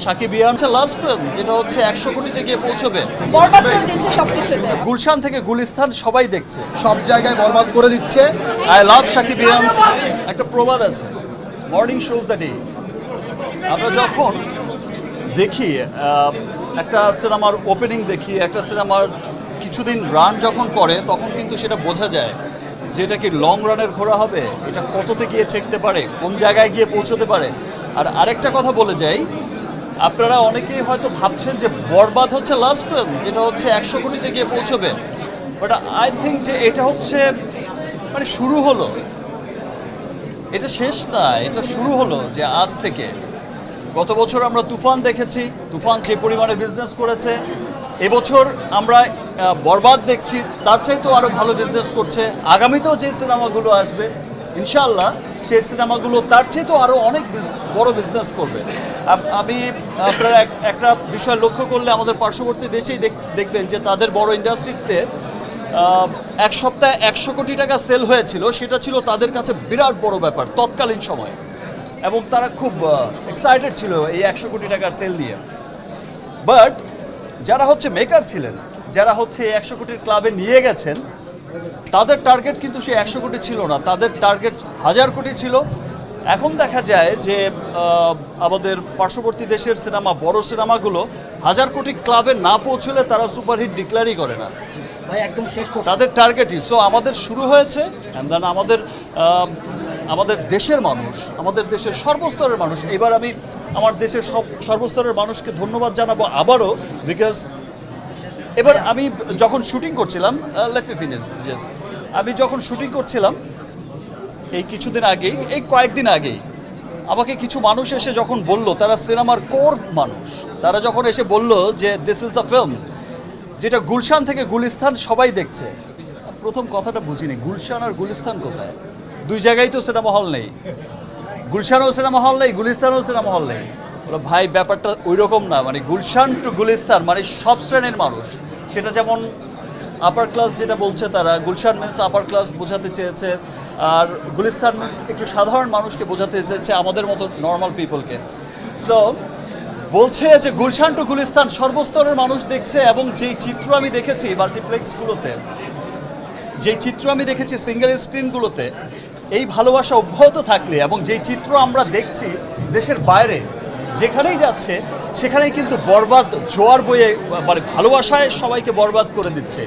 সাকিবিয়ান last film যেটা হচ্ছে 100 কোটিতে গিয়ে পৌঁছবে, বরবাদ করে দিচ্ছে সবকিছুতে। গুলশান থেকে গুলিস্তান সবাই দেখছে, সব জায়গায় বরবাদ করে দিচ্ছে। I love Sakibians. একটা প্রবাদ আছে, মর্নিং শোজ দ্য ডে। আমরা যখন দেখি একটা সিনেমার ওপেনিং দেখি, একটা সিনেমার কিছুদিন রান যখন করে, তখন কিন্তু সেটা বোঝা যায় যে এটা কি লং রানের ঘোড়া হবে, এটা কততে গিয়ে ঠেকতে পারে, কোন জায়গায় গিয়ে পৌঁছতে পারে। আর আরেকটা কথা বলে যাই, আপনারা অনেকেই হয়তো ভাবছেন যে বরবাদ হচ্ছে লাস্ট ফিল্ম যেটা হচ্ছে 100 কোটিতে গিয়ে পৌঁছবে, বাট আই থিঙ্ক যে এটা হচ্ছে মানে শুরু হলো, এটা শেষ না, এটা শুরু হলো। যে আজ থেকে গত বছর আমরা তুফান দেখেছি, তুফান যে পরিমাণে বিজনেস করেছে, এবছর আমরা বরবাদ দেখছি, তার চাইতেও আরও ভালো বিজনেস করছে। আগামীতেও যে সিনেমাগুলো আসবে ইনশাআল্লাহ সেই সিনেমাগুলো তার চাইতেও আরও অনেক বড় বিজনেস করবে। আমি আপনারা একটা বিষয় লক্ষ্য করলে আমাদের পার্শ্ববর্তী দেশেই দেখবেন যে তাদের বড় ইন্ডাস্ট্রিতে এক সপ্তাহে 100 কোটি টাকা সেল হয়েছিল, সেটা ছিল তাদের কাছে বিরাট বড় ব্যাপার তৎকালীন সময়ে, এবং তারা খুব এক্সাইটেড ছিল এই 100 কোটি টাকার সেল নিয়ে। বাট যারা হচ্ছে মেকার ছিলেন, যারা হচ্ছে 100 কোটির ক্লাবে নিয়ে গেছেন, তাদের টার্গেট কিন্তু সে 100 কোটি ছিল না, তাদের টার্গেট 1000 কোটি ছিল। এখন দেখা যায় যে আমাদের পার্শ্ববর্তী দেশের সিনেমা, বড় সিনেমাগুলো 1000 কোটি ক্লাবে না পৌঁছলে তারা সুপারহিট ডিক্লেয়ারই করে না, ভাই একদম শেষ প্রশ্ন। তাদের টার্গেটই। সো আমাদের শুরু হয়েছে, অ্যান্ড দেন আমাদের দেশের মানুষ, আমাদের দেশের সর্বস্তরের মানুষ, এবার আমি আমার দেশের সর্বস্তরের মানুষকে ধন্যবাদ জানাবো আবারও, বিকজ এবার আমি যখন শুটিং করছিলাম, লেট মি ফিনিশ জাস্ট, আমি যখন শুটিং করছিলাম এই কিছুদিন আগেই, এই কয়েকদিন আগেই আমাকে কিছু মানুষ এসে যখন বলল, তারা সিনেমার কোর মানুষ, তারা যখন এসে বলল যে দিস ইজ দ্য ফিল্ম যেটা গুলশান থেকে গুলিস্তান সবাই দেখছে। প্রথম কথাটা বুঝিনি, গুলশান আর গুলিস্তান কোথায়? দুই জায়গায় তো সিনেমা হল নেই, গুলশানও সিনেমা হল নেই, গুলিস্তানও সিনেমা হল নেই। বলো ভাই ব্যাপারটা ওই রকম না, মানে গুলশান টু গুলিস্তান মানে সব শ্রেণীর মানুষ। সেটা যেমন আপার ক্লাস যেটা বলছে তারা, গুলশান মিন্স আপার ক্লাস বোঝাতে চেয়েছে, আর গুলিস্তান মিন্স একটু সাধারণ মানুষকে বোঝাতে চেয়েছে, আমাদের মতো নর্মাল পিপলকে। সো বলছে যে গুলশান টু গুলিস্তান সর্বস্তরের মানুষ দেখছে, এবং যেই চিত্র আমি দেখেছি মাল্টিপ্লেক্সগুলোতে, যেই চিত্র আমি দেখেছি সিঙ্গেল স্ক্রিনগুলোতে, এই ভালোবাসা অব্যাহত থাকলে, এবং যেই চিত্র আমরা দেখছি দেশের বাইরে যেখানেই যাচ্ছে, সেখানেই কিন্তু বরবাদ জোয়ার বয়ে, মানে ভালোবাসায় সবাইকে বরবাদ করে দিচ্ছে।